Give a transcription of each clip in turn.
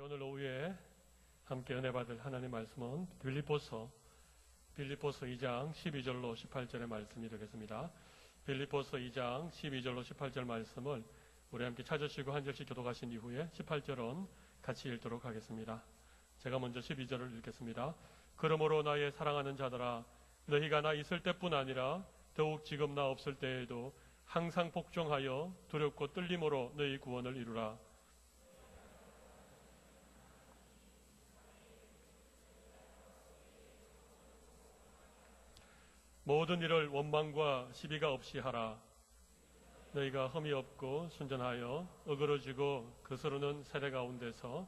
오늘 오후에 함께 은혜 받을 하나님의 말씀은 빌립보서 2장 12절로 18절의 말씀이 되겠습니다. 빌립보서 2장 12절로 18절 말씀을 우리 함께 찾으시고 한 절씩 교독하신 이후에 18절은 같이 읽도록 하겠습니다. 제가 먼저 12절을 읽겠습니다. 그러므로 나의 사랑하는 자들아, 너희가 나 있을 때뿐 아니라 더욱 지금 나 없을 때에도 항상 복종하여 두렵고 떨림으로 너희 구원을 이루라. 모든 일을 원망과 시비가 없이 하라. 너희가 흠이 없고 순전하여 어그러지고 거스르는 세대 가운데서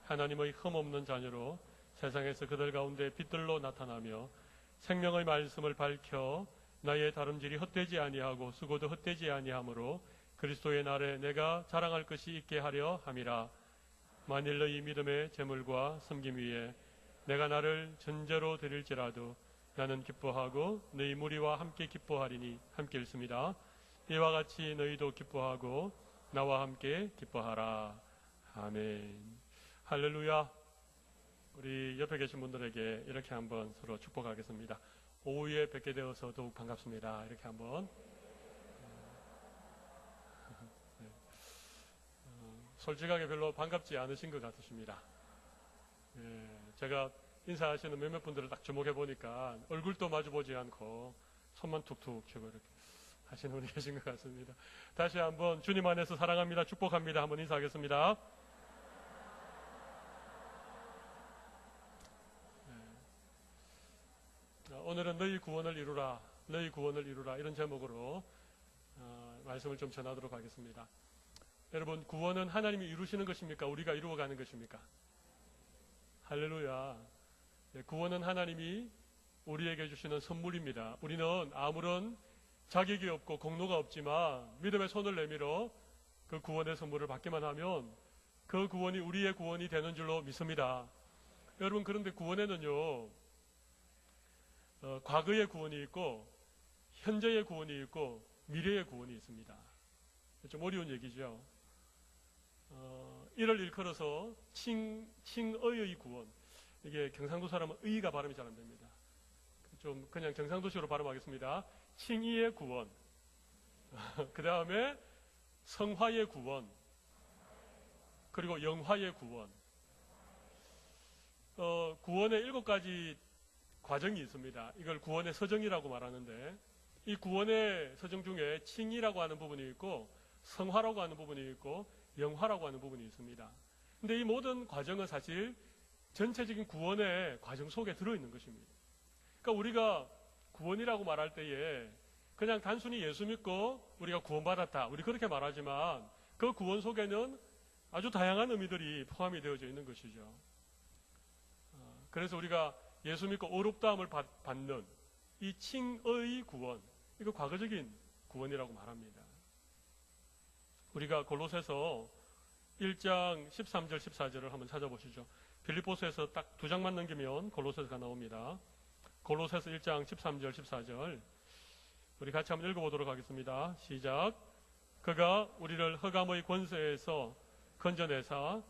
하나님의 흠없는 자녀로 세상에서 그들 가운데 빛들로 나타나며 생명의 말씀을 밝혀 나의 다름질이 헛되지 아니하고 수고도 헛되지 아니하므로 그리스도의 날에 내가 자랑할 것이 있게 하려 함이라. 만일 너희 믿음의 재물과 섬김 위에 내가 나를 전제로 드릴지라도 나는 기뻐하고 너희 무리와 함께 기뻐하리니 함께 읽습니다. 이와 같이 너희도 기뻐하고 나와 함께 기뻐하라. 아멘. 할렐루야. 우리 옆에 계신 분들에게 이렇게 한번 서로 축복하겠습니다. 오후에 뵙게 되어서 더욱 반갑습니다. 이렇게 한번. 솔직하게 별로 반갑지 않으신 것 같으십니다. 제가 인사하시는 몇몇 분들을 딱 주목해 보니까 얼굴도 마주보지 않고 손만 툭툭 쥐고 이렇게 하시는 분이 계신 것 같습니다. 다시 한번 주님 안에서 사랑합니다, 축복합니다 한번 인사하겠습니다. 오늘은 너희 구원을 이루라, 너희 구원을 이루라 이런 제목으로 말씀을 좀 전하도록 하겠습니다. 여러분, 구원은 하나님이 이루시는 것입니까? 우리가 이루어가는 것입니까? 할렐루야. 구원은 하나님이 우리에게 주시는 선물입니다. 우리는 아무런 자격이 없고 공로가 없지만 믿음의 손을 내밀어 그 구원의 선물을 받기만 하면 그 구원이 우리의 구원이 되는 줄로 믿습니다. 여러분, 그런데 구원에는요, 과거의 구원이 있고 현재의 구원이 있고 미래의 구원이 있습니다. 좀 어려운 얘기죠. 이를 일컬어서 칭의의 구원. 이게 경상도 사람은 의가 발음이 잘 안 됩니다. 좀 그냥 경상도식으로 발음하겠습니다. 칭의의 구원. 그 다음에 성화의 구원. 그리고 영화의 구원. 구원의 7가지 과정이 있습니다. 이걸 구원의 서정이라고 말하는데, 이 구원의 서정 중에 칭의라고 하는 부분이 있고 성화라고 하는 부분이 있고 영화라고 하는 부분이 있습니다. 근데 이 모든 과정은 사실 전체적인 구원의 과정 속에 들어있는 것입니다. 그러니까 우리가 구원이라고 말할 때에 그냥 단순히 예수 믿고 우리가 구원받았다, 우리 그렇게 말하지만 그 구원 속에는 아주 다양한 의미들이 포함이 되어져 있는 것이죠. 그래서 우리가 예수 믿고 의롭다함을 받는 이 칭의 구원, 이거 과거적인 구원이라고 말합니다. 우리가 골로새서 1장 13절 14절을 한번 찾아보시죠. 빌립보서에서 딱 2장만 넘기면 골로새서가 나옵니다. 골로새서 1장 13절 14절 우리 같이 한번 읽어보도록 하겠습니다. 시작. 그가 우리를 흑암의 권세에서 건져내사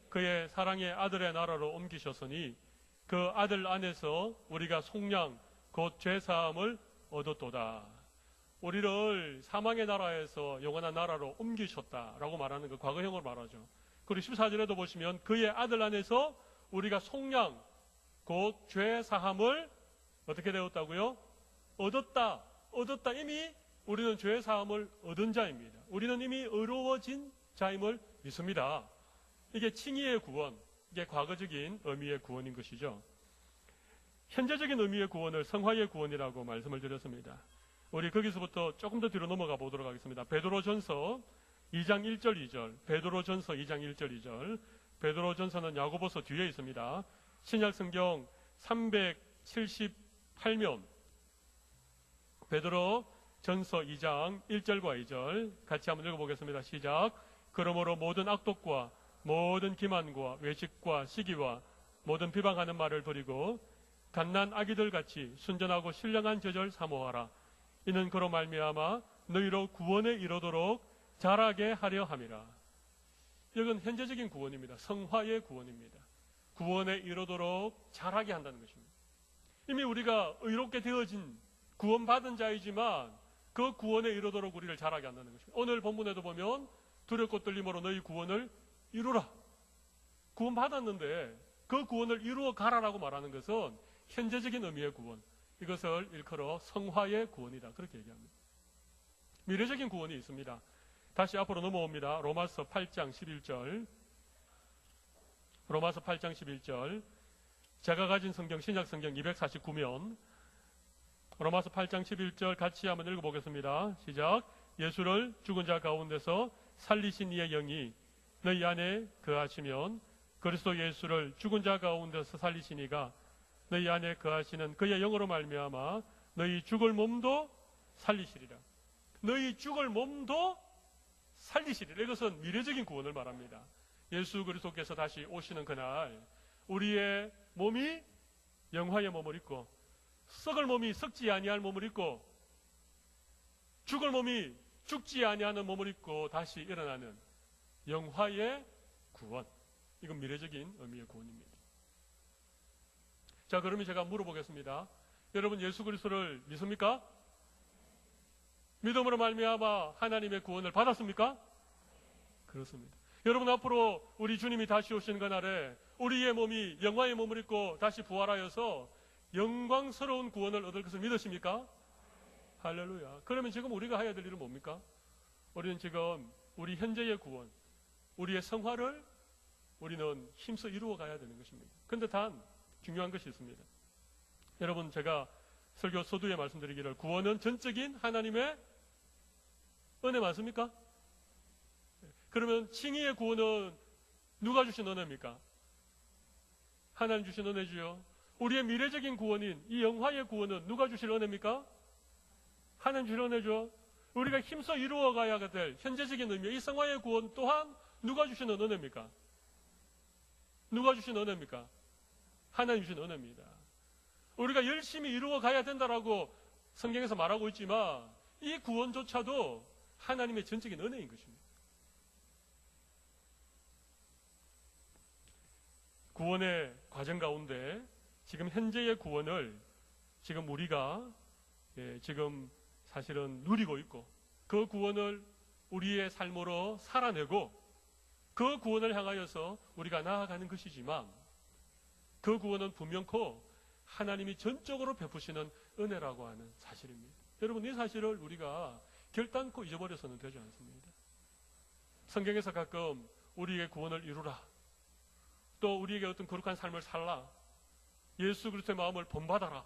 그의 사랑의 아들의 나라로 옮기셨으니 그 아들 안에서 우리가 속량 곧 죄사함을 얻었도다. 우리를 사망의 나라에서 영원한 나라로 옮기셨다라고 말하는 그 과거형으로 말하죠. 그리고 14절에도 보시면 그의 아들 안에서 우리가 속량 곧 죄사함을 어떻게 되었다고요? 얻었다. 이미 우리는 죄사함을 얻은 자입니다. 우리는 이미 의로워진 자임을 믿습니다. 이게 칭의의 구원, 이게 과거적인 의미의 구원인 것이죠. 현재적인 의미의 구원을 성화의 구원이라고 말씀을 드렸습니다. 우리 거기서부터 조금 더 뒤로 넘어가 보도록 하겠습니다. 베드로전서 2장 1절 2절, 베드로전서 2장 1절 2절, 베드로전서는 야고보서 뒤에 있습니다. 신약성경 378면 베드로전서 2장 1절과 2절 같이 한번 읽어보겠습니다. 시작. 그러므로 모든 악독과 모든 기만과 외식과 시기와 모든 비방하는 말을 버리고 갓난 아기들 같이 순전하고 신령한 저절 사모하라. 이는 그로 말미암아 너희로 구원에 이르도록 자라게 하려 함이라. 이건 현재적인 구원입니다. 성화의 구원입니다. 구원에 이르도록 잘하게 한다는 것입니다. 이미 우리가 의롭게 되어진 구원받은 자이지만 그 구원에 이르도록 우리를 잘하게 한다는 것입니다. 오늘 본문에도 보면 두렵고 떨림으로 너희 구원을 이루라. 구원받았는데 그 구원을 이루어 가라라고 말하는 것은 현재적인 의미의 구원. 이것을 일컬어 성화의 구원이다. 그렇게 얘기합니다. 미래적인 구원이 있습니다. 다시 앞으로 넘어옵니다. 로마서 8장 11절. 로마서 8장 11절. 제가 가진 성경, 신약 성경 249면 로마서 8장 11절 같이 한번 읽어보겠습니다. 시작. 예수를 죽은 자 가운데서 살리신 이의 영이 너희 안에 거하시면 그리스도 예수를 죽은 자 가운데서 살리신 이가 너희 안에 거하시는 그의 영으로 말미암아 너희 죽을 몸도 살리시리라. 너희 죽을 몸도 살리시리라. 이것은 미래적인 구원을 말합니다. 예수 그리스도께서 다시 오시는 그날 우리의 몸이 영화의 몸을 입고 썩을 몸이 썩지 아니할 몸을 입고 죽을 몸이 죽지 아니하는 몸을 입고 다시 일어나는 영화의 구원. 이건 미래적인 의미의 구원입니다. 자, 그러면 제가 물어보겠습니다. 여러분 예수 그리스도를 믿습니까? 믿음으로 말미암아 하나님의 구원을 받았습니까? 그렇습니다. 여러분 앞으로 우리 주님이 다시 오시는 그날에 우리의 몸이 영화의 몸을 입고 다시 부활하여서 영광스러운 구원을 얻을 것을 믿으십니까? 할렐루야. 그러면 지금 우리가 해야 될 일은 뭡니까? 우리는 지금 우리 현재의 구원, 우리의 성화를 우리는 힘써 이루어 가야 되는 것입니다. 그런데 단 중요한 것이 있습니다. 여러분 제가 설교 서두에 말씀드리기를 구원은 전적인 하나님의 은혜 맞습니까? 그러면 칭의의 구원은 누가 주신 은혜입니까? 하나님 주신 은혜지요. 우리의 미래적인 구원인 이 영화의 구원은 누가 주실 은혜입니까? 하나님 주실 은혜죠. 우리가 힘써 이루어 가야 될 현재적인 의미, 이 성화의 구원 또한 누가 주시는 은혜입니까? 누가 주신 은혜입니까? 하나님 주신 은혜입니다. 우리가 열심히 이루어 가야 된다라고 성경에서 말하고 있지만 이 구원조차도 하나님의 전적인 은혜인 것입니다. 구원의 과정 가운데 지금 현재의 구원을 지금 우리가 지금 사실은 누리고 있고 그 구원을 우리의 삶으로 살아내고 그 구원을 향하여서 우리가 나아가는 것이지만 그 구원은 분명코 하나님이 전적으로 베푸시는 은혜라고 하는 사실입니다. 여러분 이 사실을 우리가 결단코 잊어버려서는 되지 않습니다. 성경에서 가끔 우리의 구원을 이루라, 또 우리에게 어떤 거룩한 삶을 살라, 예수 그리스도의 마음을 본받아라,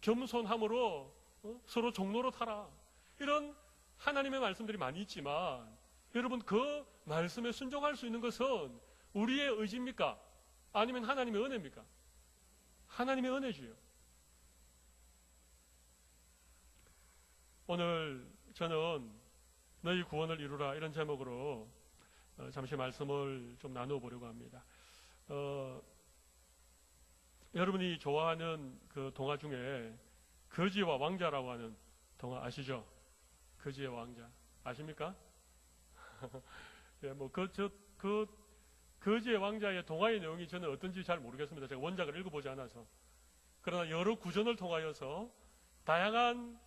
겸손함으로 서로 종로로 타라, 이런 하나님의 말씀들이 많이 있지만 여러분 그 말씀에 순종할 수 있는 것은 우리의 의지입니까? 아니면 하나님의 은혜입니까? 하나님의 은혜지요. 오늘 저는 너희 구원을 이루라 이런 제목으로 잠시 말씀을 좀 나누어 보려고 합니다. 여러분이 좋아하는 그 동화 중에 거지와 왕자라고 하는 동화 아시죠? 거지의 왕자 아십니까? 예, 거지의 왕자의 동화의 내용이 저는 어떤지 잘 모르겠습니다. 제가 원작을 읽어보지 않아서. 그러나 여러 구전을 통하여서 다양한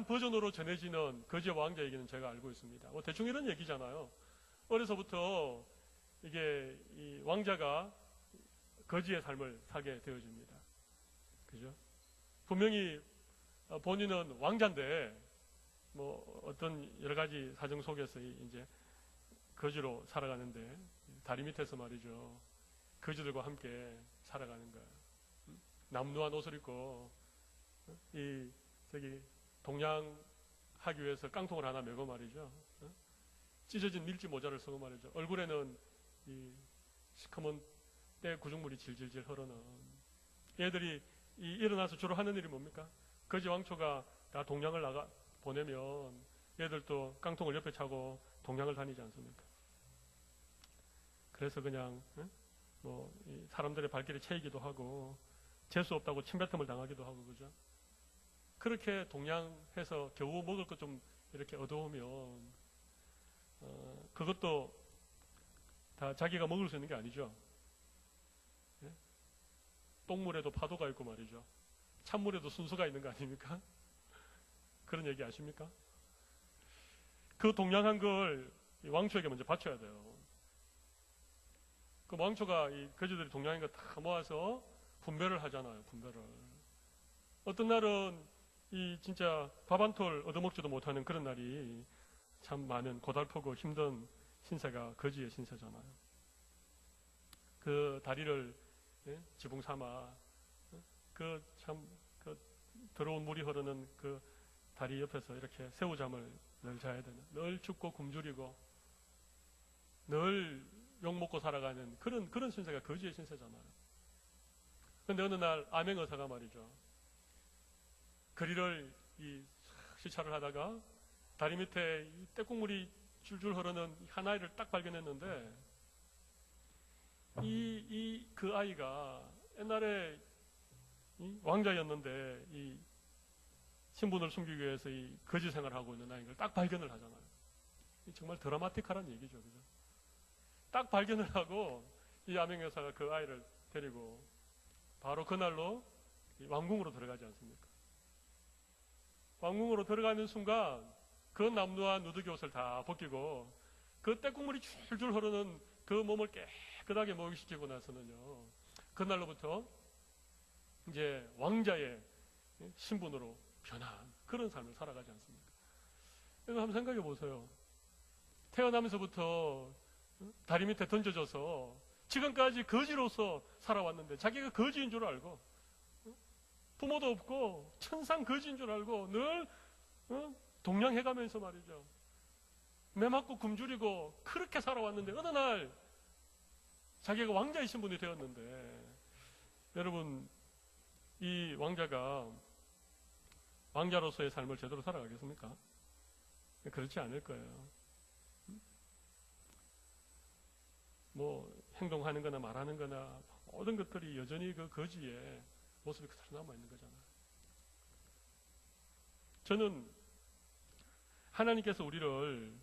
버전으로 전해지는 거지의 왕자 얘기는 제가 알고 있습니다. 대충 이런 얘기잖아요. 어려서부터 이게 이 왕자가 거지의 삶을 살게 되어집니다. 그죠? 분명히 본인은 왕자인데 어떤 여러 가지 사정 속에서 이제 거지로 살아가는데 다리 밑에서 말이죠. 거지들과 함께 살아가는 거예요. 남루한 옷을 입고 동양하기 위해서 깡통을 하나 메고 말이죠. 찢어진 밀짚 모자를 쓰고 말이죠. 얼굴에는 이 시커먼 때 구중물이 질질질 흐르는. 얘들이 일어나서 주로 하는 일이 뭡니까? 거지 왕초가 다 동양을 보내면 얘들도 깡통을 옆에 차고 동양을 다니지 않습니까? 그래서 그냥 사람들의 발길에 채이기도 하고 재수 없다고 침뱉음을 당하기도 하고 그죠? 그렇게 동양해서 겨우 먹을 것 좀 이렇게 얻어오면 그것도 다 자기가 먹을 수 있는 게 아니죠. 예? 똥물에도 파도가 있고 말이죠. 찬물에도 순수가 있는 거 아닙니까? 그런 얘기 아십니까? 그 동양한 걸 왕초에게 먼저 바쳐야 돼요. 그 왕초가 이 거지들이 동양한 거 다 모아서 분배를 하잖아요. 분배를. 어떤 날은 이 진짜 밥 한 톨 얻어먹지도 못하는 그런 날이 참 많은 고달프고 힘든 신세가 거지의 신세잖아요. 그 다리를 지붕 삼아 그 참 그 더러운 물이 흐르는 그 다리 옆에서 이렇게 새우잠을 늘 자야 되는, 늘 춥고 굶주리고 늘 욕먹고 살아가는 그런 신세가 거지의 신세잖아요. 근데 어느 날 암행어사가 말이죠. 거리를 시차를 하다가 다리 밑에 이 떼국물이 줄줄 흐르는 한 아이를 딱 발견했는데 그 아이가 옛날에 왕자였는데 이 신분을 숨기기 위해서 이 거지 생활을 하고 있는 아이를 딱 발견을 하잖아요. 정말 드라마틱한 얘기죠. 그죠? 딱 발견을 하고 이 암행여사가 그 아이를 데리고 바로 그날로 왕궁으로 들어가지 않습니까? 왕궁으로 들어가는 순간 그 남루와 누더기 옷을 다 벗기고 그 떼국물이 줄줄 흐르는 그 몸을 깨끗하게 목욕시키고 나서는요, 그날로부터 이제 왕자의 신분으로 변한 그런 삶을 살아가지 않습니까? 그래서 한번 생각해 보세요. 태어나면서부터 다리 밑에 던져져서 지금까지 거지로서 살아왔는데 자기가 거지인 줄 알고 부모도 없고 천상 거지인 줄 알고 늘 동냥해가면서 말이죠. 매맞고 굶주리고 그렇게 살아왔는데 어느 날 자기가 왕자의 신분이 되었는데, 여러분 이 왕자가 왕자로서의 삶을 제대로 살아가겠습니까? 그렇지 않을 거예요. 뭐 행동하는 거나 말하는 거나 모든 것들이 여전히 그 거지의 모습이 그대로 남아있는 거잖아요. 저는 하나님께서 우리를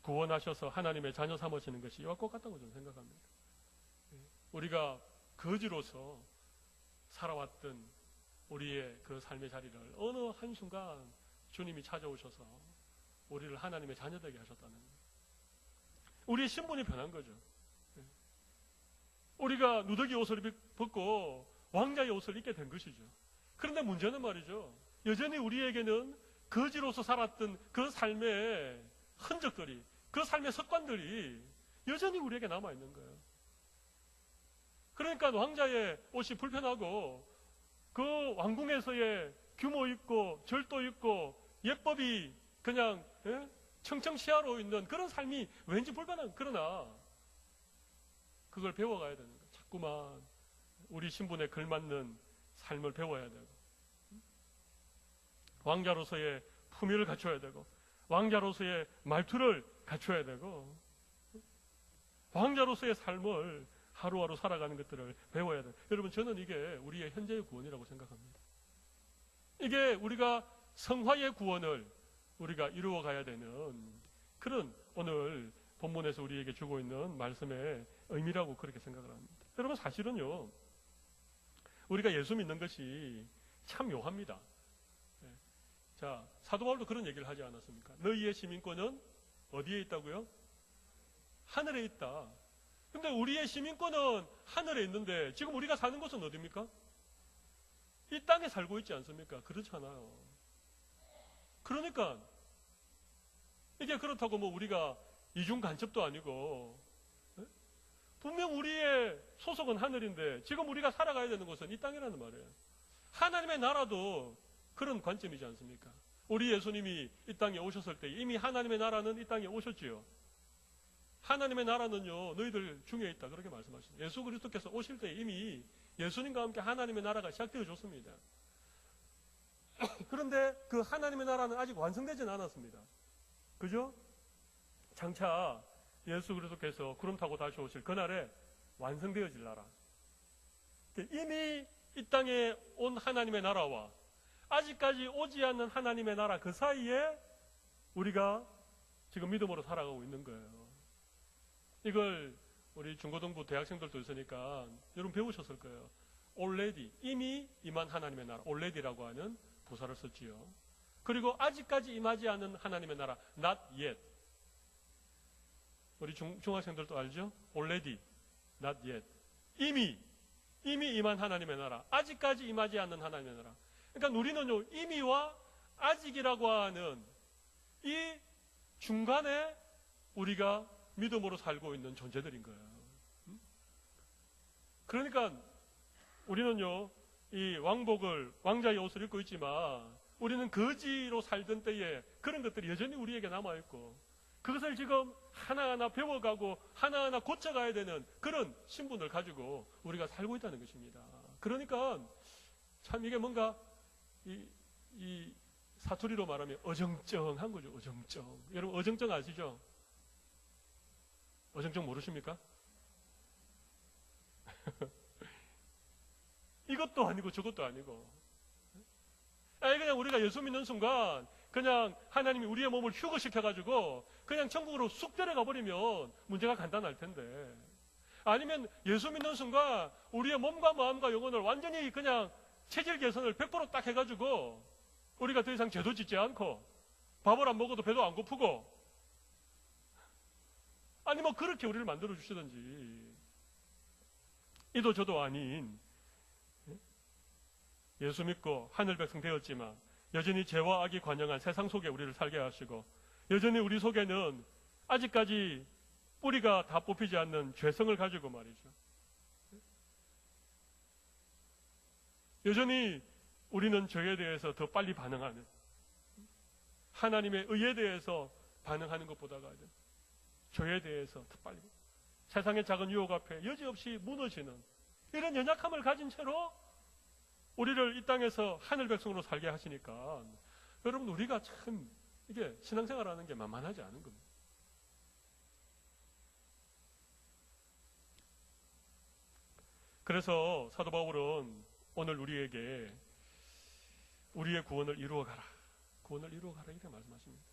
구원하셔서 하나님의 자녀 삼으시는 것이 이와 똑같다고 저는 생각합니다. 우리가 거지로서 살아왔던 우리의 그 삶의 자리를 어느 한순간 주님이 찾아오셔서 우리를 하나님의 자녀되게 하셨다는 거예요. 우리의 신분이 변한 거죠. 우리가 누더기 옷을 벗고 왕자의 옷을 입게 된 것이죠. 그런데 문제는 말이죠. 여전히 우리에게는 거지로서 살았던 그 삶의 흔적들이, 그 삶의 습관들이 여전히 우리에게 남아있는 거예요. 그러니까 왕자의 옷이 불편하고 그 왕궁에서의 규모 있고 절도 있고 예법이 그냥 청청시야로 있는 그런 삶이 왠지 불편한, 그러나 그걸 배워가야 되는 거예요. 자꾸만 우리 신분에 걸맞는 삶을 배워야 되고, 왕자로서의 품위를 갖춰야 되고, 왕자로서의 말투를 갖춰야 되고, 왕자로서의 삶을 하루하루 살아가는 것들을 배워야 돼요. 여러분, 저는 이게 우리의 현재의 구원이라고 생각합니다. 이게 우리가 성화의 구원을 우리가 이루어가야 되는 그런 오늘 본문에서 우리에게 주고 있는 말씀의 의미라고 그렇게 생각을 합니다. 여러분, 사실은요, 우리가 예수 믿는 것이 참 묘합니다. 자, 사도 바울도 그런 얘기를 하지 않았습니까? 너희의 시민권은 어디에 있다고요? 하늘에 있다. 근데 우리의 시민권은 하늘에 있는데 지금 우리가 사는 곳은 어디입니까? 이 땅에 살고 있지 않습니까? 그렇잖아요. 그러니까 이게 그렇다고 뭐 우리가 이중 간첩도 아니고, 분명 우리의 소속은 하늘인데 지금 우리가 살아가야 되는 곳은 이 땅이라는 말이에요. 하나님의 나라도 그런 관점이지 않습니까? 우리 예수님이 이 땅에 오셨을 때 이미 하나님의 나라는 이 땅에 오셨지요. 하나님의 나라는요, 너희들 중에 있다, 그렇게 말씀하셨습니다. 예수 그리스도께서 오실 때 이미 예수님과 함께 하나님의 나라가 시작되어졌습니다. 그런데 그 하나님의 나라는 아직 완성되지는 않았습니다. 그죠? 장차 예수 그리스도께서 구름 타고 다시 오실 그날에 완성되어질 나라. 이미 이 땅에 온 하나님의 나라와 아직까지 오지 않는 하나님의 나라, 그 사이에 우리가 지금 믿음으로 살아가고 있는 거예요. 이걸 우리 중고등부 대학생들도 있으니까 여러분 배우셨을 거예요. already, 이미 임한 하나님의 나라, already라고 하는 부사를 썼지요. 그리고 아직까지 임하지 않은 하나님의 나라, not yet. 우리 중학생들도 알죠? already, not yet. 이미 임한 하나님의 나라, 아직까지 임하지 않는 하나님의 나라. 그러니까 우리는요, 이미와 아직이라고 하는 이 중간에 우리가 믿음으로 살고 있는 존재들인 거예요. 그러니까 우리는요, 이 왕자의 옷을 입고 있지만 우리는 거지로 살던 때에 그런 것들이 여전히 우리에게 남아있고 그것을 지금 하나하나 배워가고 하나하나 고쳐가야 되는 그런 신분을 가지고 우리가 살고 있다는 것입니다. 그러니까 참 이게 뭔가 이 사투리로 말하면 어정쩡한 거죠. 어정쩡. 여러분 어정쩡 아시죠? 어정쩡 모르십니까? 이것도 아니고 저것도 아니고 그냥 우리가 예수 믿는 순간 그냥 하나님이 우리의 몸을 휴거시켜가지고 그냥 천국으로 쑥 데려가 버리면 문제가 간단할 텐데, 아니면 예수 믿는 순간 우리의 몸과 마음과 영혼을 완전히 그냥 체질 개선을 100% 딱 해가지고 우리가 더 이상 죄도 짓지 않고 밥을 안 먹어도 배도 안 고프고, 아니 뭐 그렇게 우리를 만들어 주시든지, 이도 저도 아닌 예수 믿고 하늘 백성 되었지만 여전히 죄와 악이 관영한 세상 속에 우리를 살게 하시고, 여전히 우리 속에는 아직까지 뿌리가 다 뽑히지 않는 죄성을 가지고 말이죠. 여전히 우리는 죄에 대해서 더 빨리 반응하는, 하나님의 의에 대해서 반응하는 것보다가 죄에 대해서 더 빨리, 세상의 작은 유혹 앞에 여지없이 무너지는 이런 연약함을 가진 채로 우리를 이 땅에서 하늘 백성으로 살게 하시니까, 여러분 우리가 참 이게 신앙생활하는 게 만만하지 않은 겁니다. 그래서 사도 바울은 오늘 우리에게 우리의 구원을 이루어가라, 구원을 이루어가라 이렇게 말씀하십니다.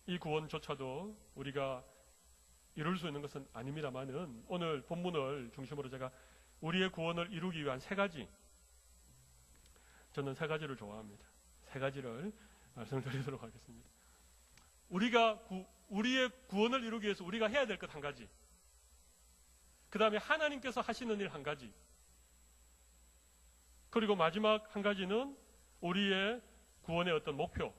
이 구원조차도 우리가 이룰 수 있는 것은 아닙니다만은, 오늘 본문을 중심으로 제가 우리의 구원을 이루기 위한 세 가지, 저는 세 가지를 좋아합니다. 세 가지를 말씀을 드리도록 하겠습니다. 우리의 구원을 이루기 위해서 우리가 해야 될 것 한 가지, 그 다음에 하나님께서 하시는 일 한 가지, 그리고 마지막 한 가지는 우리의 구원의 어떤 목표,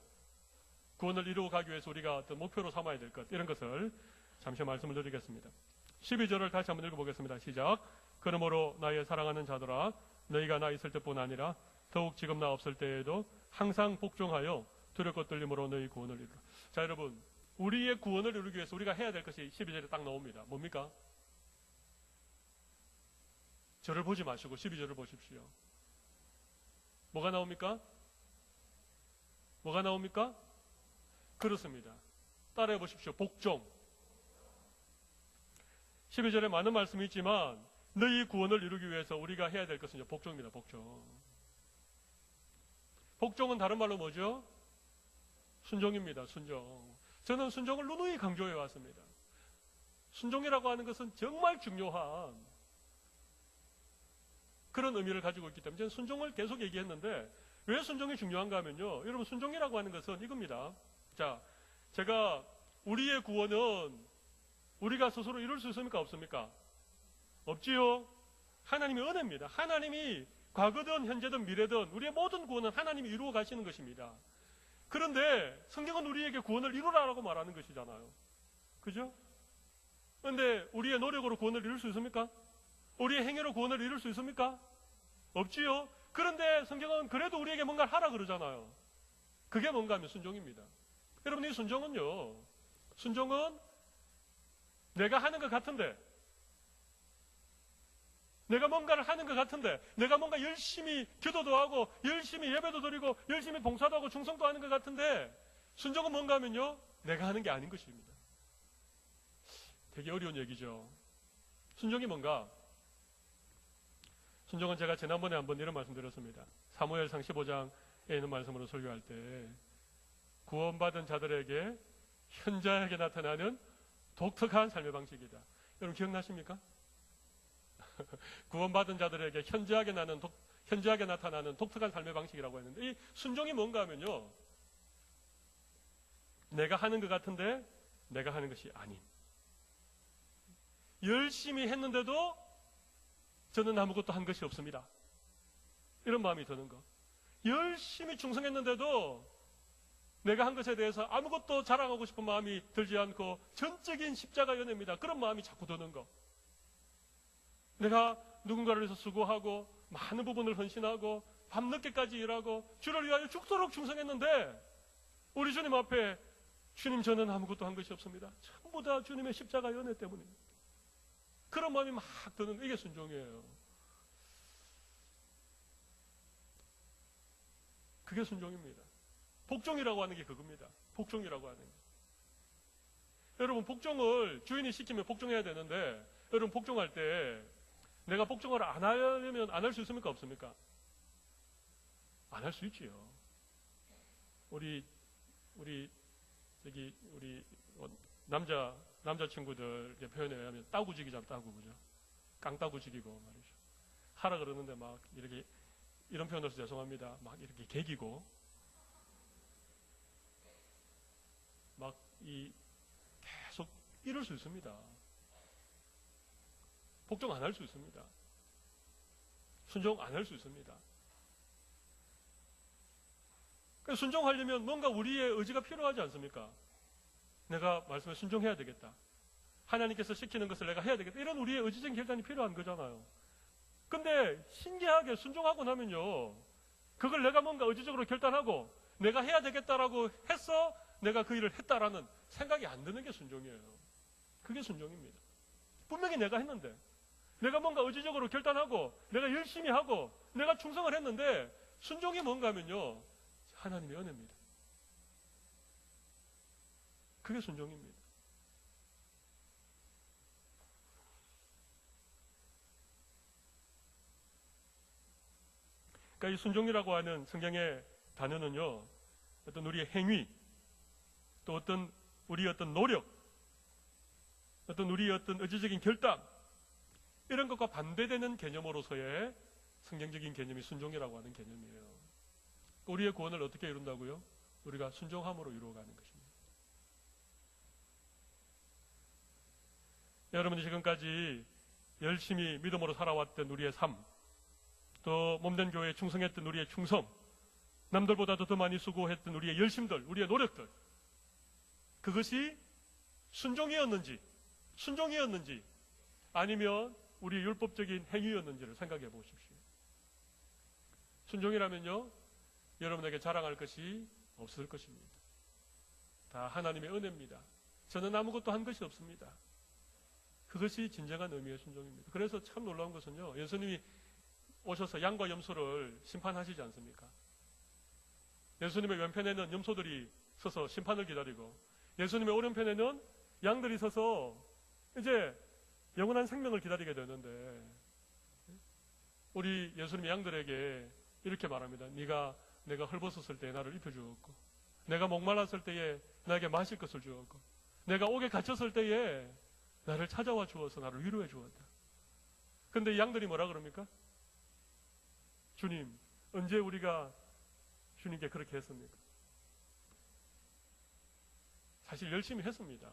구원을 이루어가기 위해서 우리가 어떤 목표로 삼아야 될 것, 이런 것을 잠시 말씀을 드리겠습니다. 12절을 다시 한번 읽어보겠습니다. 시작. 그러므로 나의 사랑하는 자들아, 너희가 나 있을 때뿐 아니라 더욱 지금 나 없을 때에도 항상 복종하여 두렵고 떨림으로 너희 구원을 이루라. 자, 여러분, 우리의 구원을 이루기 위해서 우리가 해야 될 것이 12절에 딱 나옵니다. 뭡니까? 저를 보지 마시고 12절을 보십시오. 뭐가 나옵니까? 뭐가 나옵니까? 그렇습니다. 따라해 보십시오. 복종. 12절에 많은 말씀이 있지만 너희 구원을 이루기 위해서 우리가 해야 될 것은 복종입니다. 복종. 복종은 다른 말로 뭐죠? 순종입니다. 순종. 저는 순종을 누누이 강조해 왔습니다. 순종이라고 하는 것은 정말 중요한 그런 의미를 가지고 있기 때문에 저는 순종을 계속 얘기했는데, 왜 순종이 중요한가 하면요, 여러분 순종이라고 하는 것은 이겁니다. 자, 제가 우리의 구원은 우리가 스스로 이룰 수 있습니까? 없습니까? 없지요. 하나님의 은혜입니다. 하나님이 과거든 현재든 미래든 우리의 모든 구원은 하나님이 이루어 가시는 것입니다. 그런데 성경은 우리에게 구원을 이루라라고 말하는 것이잖아요. 그죠? 그런데 우리의 노력으로 구원을 이룰 수 있습니까? 우리의 행위로 구원을 이룰 수 있습니까? 없지요. 그런데 성경은 그래도 우리에게 뭔가를 하라 그러잖아요. 그게 뭔가 하면 순종입니다. 여러분, 이 순종은요, 순종은 내가 하는 것 같은데, 내가 뭔가를 하는 것 같은데, 내가 뭔가 열심히 기도도 하고 열심히 예배도 드리고 열심히 봉사도 하고 충성도 하는 것 같은데, 순종은 뭔가 하면요, 내가 하는 게 아닌 것입니다. 되게 어려운 얘기죠. 순종이 뭔가? 순종은 제가 지난번에 한번 이런 말씀 드렸습니다. 사무엘상 15장에 있는 말씀으로 설교할 때, 구원받은 자들에게 현저하게 나타나는 독특한 삶의 방식이다. 여러분 기억나십니까? 구원받은 자들에게 현저하게 나타나는 독특한 삶의 방식이라고 했는데, 이 순종이 뭔가 하면요, 내가 하는 것 같은데 내가 하는 것이 아닌, 열심히 했는데도 저는 아무것도 한 것이 없습니다, 이런 마음이 드는 것. 열심히 충성했는데도 내가 한 것에 대해서 아무것도 자랑하고 싶은 마음이 들지 않고 전적인 십자가 연애입니다. 그런 마음이 자꾸 드는 것. 내가 누군가를 위해서 수고하고 많은 부분을 헌신하고 밤늦게까지 일하고 주를 위하여 죽도록 충성했는데 우리 주님 앞에, 주님 저는 아무것도 한 것이 없습니다, 전부 다 주님의 십자가 연애 때문입니다. 그런 마음이 막 드는, 이게 순종이에요. 그게 순종입니다. 복종이라고 하는 게 그겁니다. 복종이라고 하는 게. 여러분, 복종을 주인이 시키면 복종해야 되는데, 여러분 복종할 때 내가 복종을 안 하려면 안 할 수 있습니까? 없습니까? 안 할 수 있지요. 우리 남자 친구들 표현에 의하면 따구지기잖아, 따구, 그죠? 깡따구지기고 말이죠. 하라 그러는데 막 이렇게, 이런 표현을 써서 죄송합니다, 막 이렇게 개기고 막 계속 이럴 수 있습니다. 복종 안 할 수 있습니다. 순종 안 할 수 있습니다. 순종하려면 뭔가 우리의 의지가 필요하지 않습니까? 내가 말씀에 순종해야 되겠다, 하나님께서 시키는 것을 내가 해야 되겠다, 이런 우리의 의지적인 결단이 필요한 거잖아요. 근데 신기하게 순종하고 나면요, 그걸 내가 뭔가 의지적으로 결단하고 내가 해야 되겠다라고 해서 내가 그 일을 했다라는 생각이 안 드는 게 순종이에요. 그게 순종입니다. 분명히 내가 했는데, 내가 뭔가 의지적으로 결단하고 내가 열심히 하고 내가 충성을 했는데, 순종이 뭔가 하면요, 하나님의 은혜입니다. 그게 순종입니다. 그러니까 이 순종이라고 하는 성경의 단어는요, 어떤 우리의 행위, 또 어떤 우리의 어떤 노력, 어떤 우리의 어떤 의지적인 결단, 이런 것과 반대되는 개념으로서의 성경적인 개념이 순종이라고 하는 개념이에요. 우리의 구원을 어떻게 이룬다고요? 우리가 순종함으로 이루어가는 것입니다. 여러분이 지금까지 열심히 믿음으로 살아왔던 우리의 삶, 또 몸된 교회에 충성했던 우리의 충성, 남들보다도 더 많이 수고했던 우리의 열심들, 우리의 노력들, 그것이 순종이었는지 아니면 우리의 율법적인 행위였는지를 생각해 보십시오. 순종이라면요, 여러분에게 자랑할 것이 없을 것입니다. 다 하나님의 은혜입니다. 저는 아무것도 한 것이 없습니다. 그것이 진정한 의미의 순종입니다. 그래서 참 놀라운 것은요, 예수님이 오셔서 양과 염소를 심판하시지 않습니까? 예수님의 왼편에는 염소들이 서서 심판을 기다리고, 예수님의 오른편에는 양들이 서서 이제 영원한 생명을 기다리게 되는데, 우리 예수님의 양들에게 이렇게 말합니다. 내가 헐벗었을 때에 나를 입혀주었고, 내가 목말랐을 때에 나에게 마실 것을 주었고, 내가 옥에 갇혔을 때에 나를 찾아와 주어서 나를 위로해 주었다. 그런데 이 양들이 뭐라 그럽니까? 주님, 언제 우리가 주님께 그렇게 했습니까? 사실 열심히 했습니다.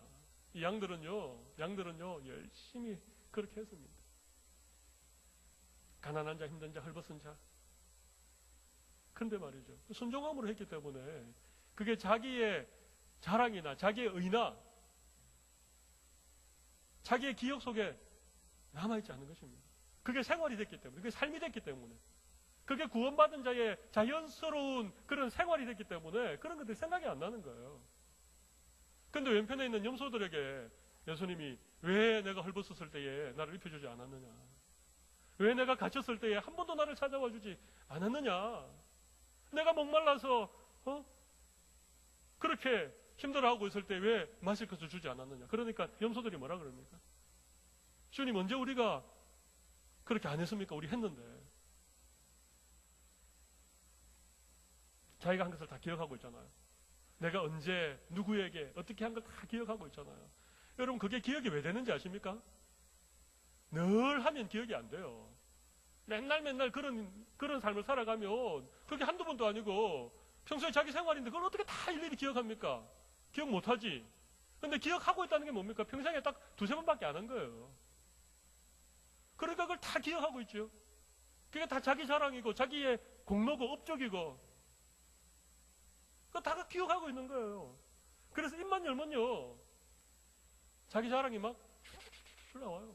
이 양들은요 열심히 그렇게 했습니다. 가난한 자, 힘든 자, 헐벗은 자. 그런데 말이죠, 순종함으로 했기 때문에 그게 자기의 자랑이나 자기의 의나 자기의 기억 속에 남아있지 않은 것입니다. 그게 생활이 됐기 때문에, 그게 삶이 됐기 때문에, 그게 구원받은 자의 자연스러운 그런 생활이 됐기 때문에 그런 것들이 생각이 안 나는 거예요. 그런데 왼편에 있는 염소들에게 예수님이 왜 내가 헐벗었을 때에 나를 입혀주지 않았느냐, 왜 내가 갇혔을 때에 한 번도 나를 찾아와 주지 않았느냐, 내가 목말라서 그렇게 힘들어하고 있을 때 왜 마실 것을 주지 않았느냐. 그러니까 염소들이 뭐라 그럽니까? 주님, 언제 우리가 그렇게 안 했습니까? 우리 했는데. 자기가 한 것을 다 기억하고 있잖아요. 내가 언제 누구에게 어떻게 한 걸 다 기억하고 있잖아요. 여러분 그게 기억이 왜 되는지 아십니까? 늘 하면 기억이 안 돼요. 맨날 그런 삶을 살아가면 그게 한두 번도 아니고 평소에 자기 생활인데 그걸 어떻게 다 일일이 기억합니까? 기억 못하지. 근데 기억하고 있다는 게 뭡니까? 평생에 딱 두세 번밖에 안 한 거예요. 그러니까 그걸 다 기억하고 있죠. 그게 다 자기 자랑이고 자기의 공로고 업적이고 그거 다 기억하고 있는 거예요. 그래서 입만 열면요 자기 자랑이 막 줄 나와요.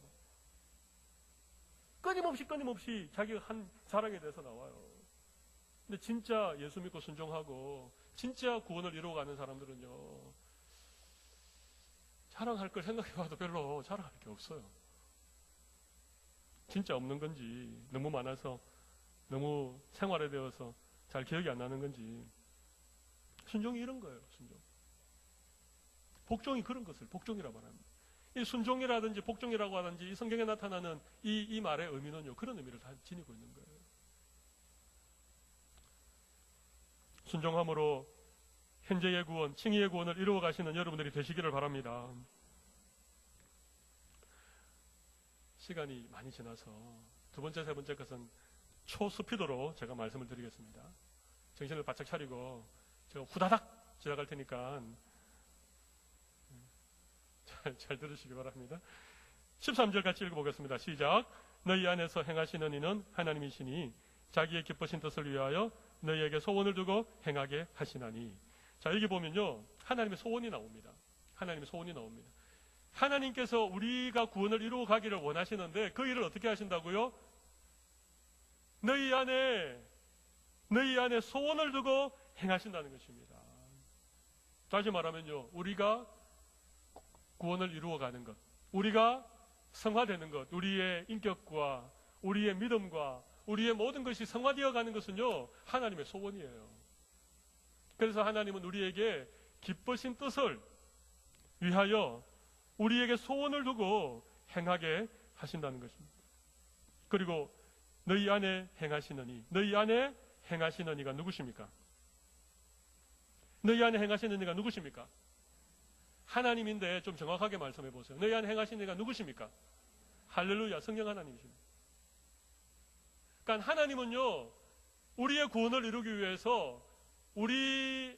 끊임없이 자기가 한 자랑에 대해서 나와요. 근데 진짜 예수 믿고 순종하고 진짜 구원을 이루어가는 사람들은요 자랑할 걸 생각해봐도 별로 자랑할 게 없어요. 진짜 없는 건지 너무 많아서 너무 생활에 대해서 잘 기억이 안 나는 건지. 순종이 이런 거예요. 순종. 복종이 그런 것을 복종이라고 말합니다. 이 순종이라든지 복종이라고 하든지 이 성경에 나타나는 이 말의 의미는요 그런 의미를 다 지니고 있는 거예요. 순종함으로 현재의 구원, 칭의의 구원을 이루어 가시는 여러분들이 되시기를 바랍니다. 시간이 많이 지나서 두 번째, 세 번째 것은 초스피드로 제가 말씀을 드리겠습니다. 정신을 바짝 차리고 제가 후다닥 지나갈 테니까 잘 들으시기 바랍니다. 13절 같이 읽어보겠습니다. 시작. 너희 안에서 행하시는 이는 하나님이시니 자기의 기쁘신 뜻을 위하여 너희에게 소원을 두고 행하게 하시나니. 자, 여기 보면요 하나님의 소원이 나옵니다. 하나님의 소원이 나옵니다. 하나님께서 우리가 구원을 이루어 가기를 원하시는데 그 일을 어떻게 하신다고요? 너희 안에 소원을 두고 행하신다는 것입니다. 다시 말하면요 우리가 구원을 이루어가는 것, 우리가 성화되는 것, 우리의 인격과 우리의 믿음과 우리의 모든 것이 성화되어 가는 것은요 하나님의 소원이에요. 그래서 하나님은 우리에게 기쁘신 뜻을 위하여 우리에게 소원을 두고 행하게 하신다는 것입니다. 그리고 너희 안에 행하시느니, 너희 안에 행하시는 이가 누구십니까? 너희 안에 행하시는 이가 누구십니까? 하나님인데 좀 정확하게 말씀해 보세요. 너희 안에 행하시는 이가 누구십니까? 할렐루야, 성령 하나님이십니다. 그러니까 하나님은요 우리의 구원을 이루기 위해서 우리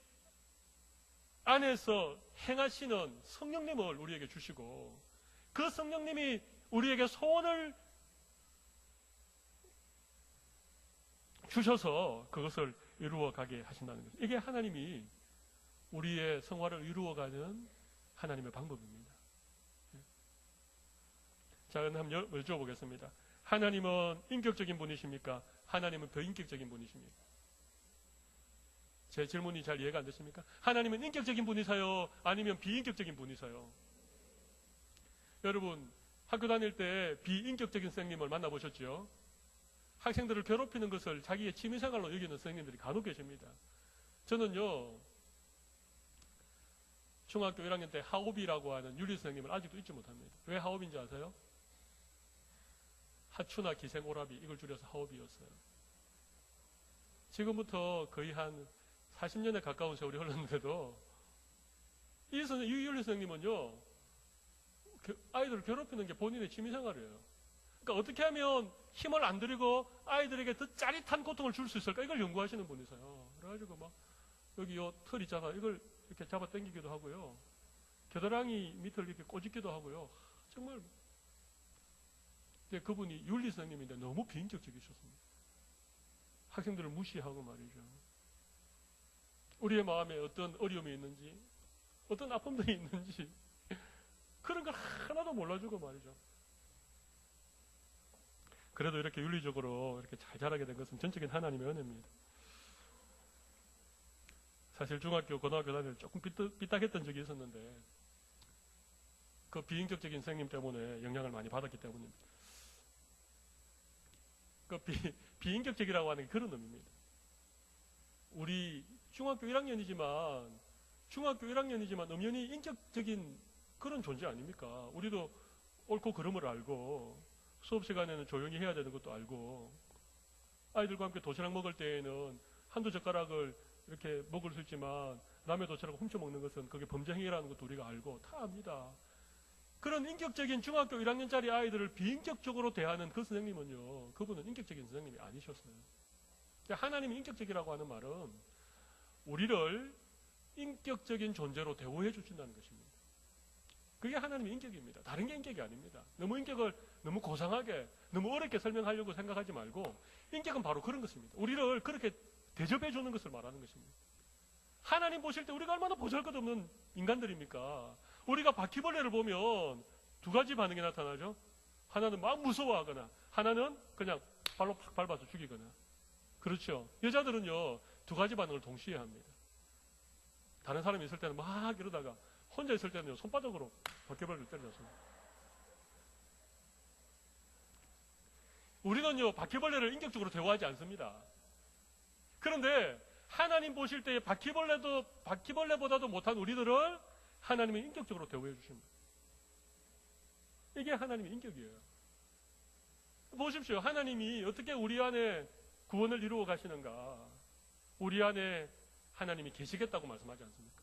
안에서 행하시는 성령님을 우리에게 주시고 그 성령님이 우리에게 소원을 주셔서 그것을 이루어가게 하신다는 거죠. 이게 하나님이 우리의 성화를 이루어가는 하나님의 방법입니다. 자, 그럼 한번 여쭤보겠습니다. 하나님은 인격적인 분이십니까? 하나님은 비인격적인 분이십니까? 제 질문이 잘 이해가 안 되십니까? 하나님은 인격적인 분이세요? 아니면 비인격적인 분이세요? 여러분 학교 다닐 때 비인격적인 선생님을 만나보셨죠? 학생들을 괴롭히는 것을 자기의 취미생활로 여기는 선생님들이 간혹 계십니다. 저는요 중학교 1학년 때 하옵이라고 하는 윤리 선생님을 아직도 잊지 못합니다. 왜 하옵인지 아세요? 하추나 기생 오라비 이걸 줄여서 하옵이었어요. 지금부터 거의 한 40년에 가까운 세월이 흘렀는데도 이 윤리 선생님은요 아이들을 괴롭히는 게 본인의 취미생활이에요. 그러니까 어떻게 하면 힘을 안 들이고 아이들에게 더 짜릿한 고통을 줄 수 있을까 이걸 연구하시는 분이세요. 그래가지고 막 여기 요 털 있잖아 이걸 이렇게 잡아 당기기도 하고요. 겨드랑이 밑을 이렇게 꼬집기도 하고요. 정말 근데 그분이 윤리 선생님인데 너무 비인격적이셨습니다. 학생들을 무시하고 말이죠. 우리의 마음에 어떤 어려움이 있는지 어떤 아픔들이 있는지 그런 걸 하나도 몰라주고 말이죠. 그래도 이렇게 윤리적으로 이렇게 잘 자라게 된 것은 전적인 하나님의 은혜입니다. 사실 중학교, 고등학교 다닐 때 조금 삐딱했던 적이 있었는데 그 비인격적인 선생님 때문에 영향을 많이 받았기 때문입니다. 그 비인격적이라고 하는 게 그런 의미입니다. 우리 중학교 1학년이지만 엄연히 인격적인 그런 존재 아닙니까? 우리도 옳고 그름을 알고 수업 시간에는 조용히 해야 되는 것도 알고 아이들과 함께 도시락 먹을 때에는 한두 젓가락을 이렇게 먹을 수 있지만 남의 도시락을 훔쳐먹는 것은 그게 범죄 행위라는 것도 우리가 알고 다 압니다. 그런 인격적인 중학교 1학년짜리 아이들을 비인격적으로 대하는 그 선생님은요, 그분은 인격적인 선생님이 아니셨어요. 하나님이 인격적이라고 하는 말은 우리를 인격적인 존재로 대우해 주신다는 것입니다. 그게 하나님의 인격입니다. 다른 게 인격이 아닙니다. 너무 인격을 너무 고상하게, 너무 어렵게 설명하려고 생각하지 말고, 인격은 바로 그런 것입니다. 우리를 그렇게 대접해 주는 것을 말하는 것입니다. 하나님 보실 때 우리가 얼마나 보잘것없는 인간들입니까? 우리가 바퀴벌레를 보면 두 가지 반응이 나타나죠. 하나는 막 무서워하거나, 하나는 그냥 발로 팍 밟아서 죽이거나. 그렇죠. 여자들은요, 두 가지 반응을 동시에 합니다. 다른 사람이 있을 때는 막 이러다가 혼자 있을 때는 손바닥으로 바퀴벌레를 때려줬습니다. 우리는요, 바퀴벌레를 인격적으로 대우하지 않습니다. 그런데 하나님 보실 때 바퀴벌레보다도 못한 우리들을 하나님은 인격적으로 대우해 주십니다. 이게 하나님의 인격이에요. 보십시오. 하나님이 어떻게 우리 안에 구원을 이루어 가시는가. 우리 안에 하나님이 계시겠다고 말씀하지 않습니까?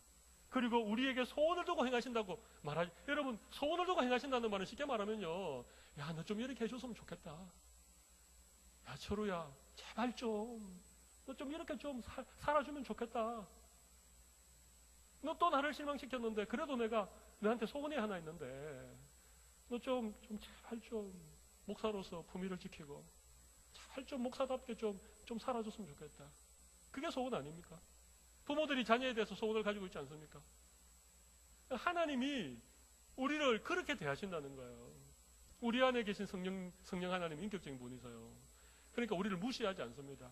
그리고 우리에게 소원을 두고 행하신다고 말하지. 여러분, 소원을 두고 행하신다는 말은 쉽게 말하면요, 야, 너 좀 이렇게 해줬으면 좋겠다. 야, 철우야, 제발 좀, 너 좀 이렇게 좀 살아주면 좋겠다. 너 또 나를 실망시켰는데, 그래도 내가 너한테 소원이 하나 있는데, 너 좀 제발 좀 목사로서 품위를 지키고, 제발 좀 목사답게 좀 살아줬으면 좋겠다. 그게 소원 아닙니까? 부모들이 자녀에 대해서 소원을 가지고 있지 않습니까? 하나님이 우리를 그렇게 대하신다는 거예요. 우리 안에 계신 성령 하나님 인격적인 분이세요. 그러니까 우리를 무시하지 않습니다.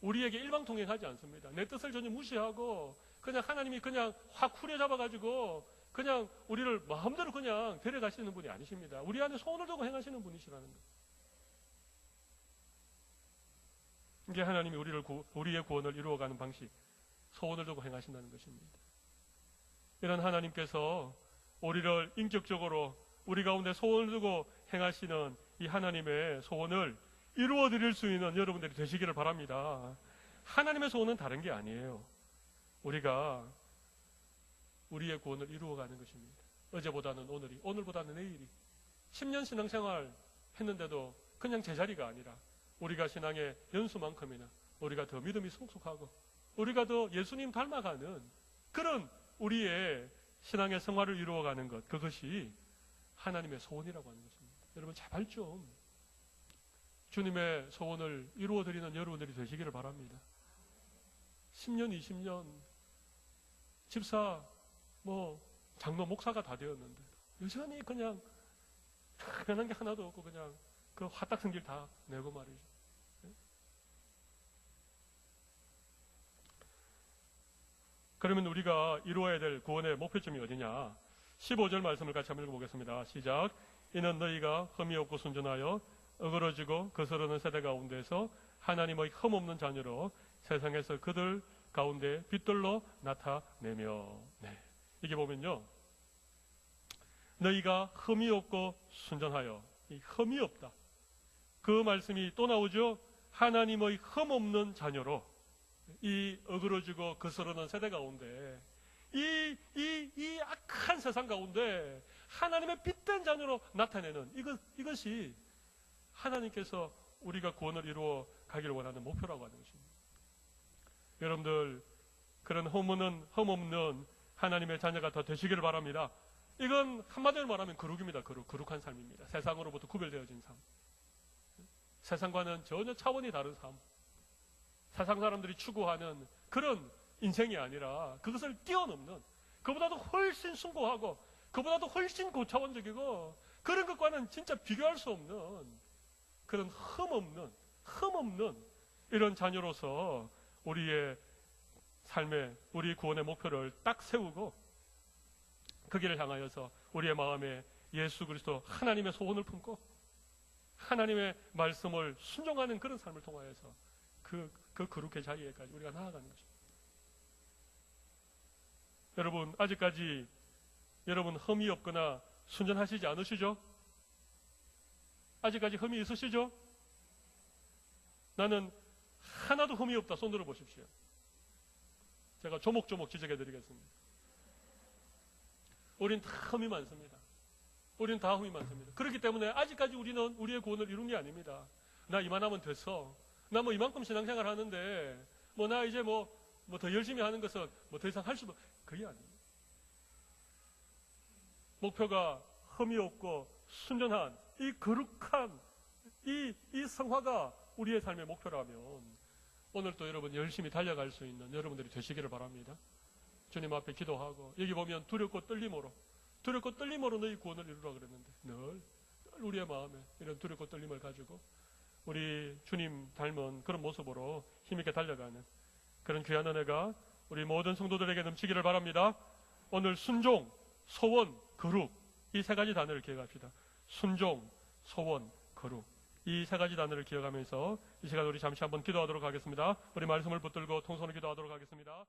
우리에게 일방통행하지 않습니다. 내 뜻을 전혀 무시하고 그냥 하나님이 그냥 확 후려잡아가지고 그냥 우리를 마음대로 그냥 데려가시는 분이 아니십니다. 우리 안에 소원을 두고 행하시는 분이시라는 거예요. 이게 하나님이 우리의 구원을 이루어가는 방식, 소원을 두고 행하신다는 것입니다. 이런 하나님께서 우리를 인격적으로 우리 가운데 소원을 두고 행하시는 이 하나님의 소원을 이루어 드릴 수 있는 여러분들이 되시기를 바랍니다. 하나님의 소원은 다른 게 아니에요. 우리가 우리의 구원을 이루어가는 것입니다. 어제보다는 오늘이, 오늘보다는 내일이. 10년 신앙생활 했는데도 그냥 제자리가 아니라 우리가 신앙의 연수만큼이나 우리가 더 믿음이 성숙하고 우리가 더 예수님 닮아가는 그런 우리의 신앙의 생활을 이루어가는 것, 그것이 하나님의 소원이라고 하는 것입니다. 여러분, 제발 좀 주님의 소원을 이루어드리는 여러분들이 되시기를 바랍니다. 10년, 20년 집사, 장로, 목사가 다 되었는데 여전히 그냥 변한 게 하나도 없고 그냥 그 화딱성질 다 내고 말이죠. 그러면 우리가 이루어야 될 구원의 목표점이 어디냐? 15절 말씀을 같이 한번 읽어보겠습니다. 시작. 이는 너희가 흠이 없고 순전하여 어그러지고 거스르는 세대 가운데서 하나님의 흠없는 자녀로 세상에서 그들 가운데 빛들로 나타내며. 네. 이게 보면요, 너희가 흠이 없고 순전하여, 이 흠이 없다, 그 말씀이 또 나오죠. 하나님의 흠없는 자녀로 이 어그러지고 거스르는 세대 가운데 이 악한 세상 가운데 하나님의 빛된 자녀로 나타내는 이것이 하나님께서 우리가 구원을 이루어 가기를 원하는 목표라고 하는 것입니다. 여러분들, 그런 흠없는 하나님의 자녀가 더 되시기를 바랍니다. 이건 한마디로 말하면 거룩입니다. 거룩한 삶입니다. 세상으로부터 구별되어진 삶. 세상과는 전혀 차원이 다른 삶. 세상 사람들이 추구하는 그런 인생이 아니라 그것을 뛰어넘는, 그보다도 훨씬 숭고하고 그보다도 훨씬 고차원적이고 그런 것과는 진짜 비교할 수 없는 그런 흠없는 이런 자녀로서 우리의 삶에, 우리 구원의 목표를 딱 세우고 그 길을 향하여서 우리의 마음에 예수 그리스도 하나님의 소원을 품고 하나님의 말씀을 순종하는 그런 삶을 통하여서 그 거룩의 자리에까지 우리가 나아가는 것입니다. 여러분, 아직까지 여러분 흠이 없거나 순전하시지 않으시죠? 아직까지 흠이 있으시죠? 나는 하나도 흠이 없다. 손 들어 보십시오. 제가 조목조목 지적해 드리겠습니다. 우린 다 흠이 많습니다. 우린 다 흠이 많습니다. 그렇기 때문에 아직까지 우리는 우리의 구원을 이룬 게 아닙니다. 나 이만하면 됐어. 나 뭐 이만큼 신앙생활 하는데 뭐 나 이제 뭐 더 열심히 하는 것은 뭐 더 이상 할 수도 그게 아닙니다. 목표가 흠이 없고 순전한 이 거룩한 이 성화가 우리의 삶의 목표라면 오늘 또 여러분 열심히 달려갈 수 있는 여러분들이 되시기를 바랍니다. 주님 앞에 기도하고 여기 보면 두렵고 떨림으로 너희 구원을 이루라 그랬는데 늘 우리의 마음에 이런 두렵고 떨림을 가지고 우리 주님 닮은 그런 모습으로 힘있게 달려가는 그런 귀한 은혜가 우리 모든 성도들에게 넘치기를 바랍니다. 오늘 순종, 소원, 거룩 이 세 가지 단어를 기억합시다. 순종, 소원, 거룩 이 세 가지 단어를 기억하면서 이 시간 우리 잠시 한번 기도하도록 하겠습니다. 우리 말씀을 붙들고 통성으로 기도하도록 하겠습니다.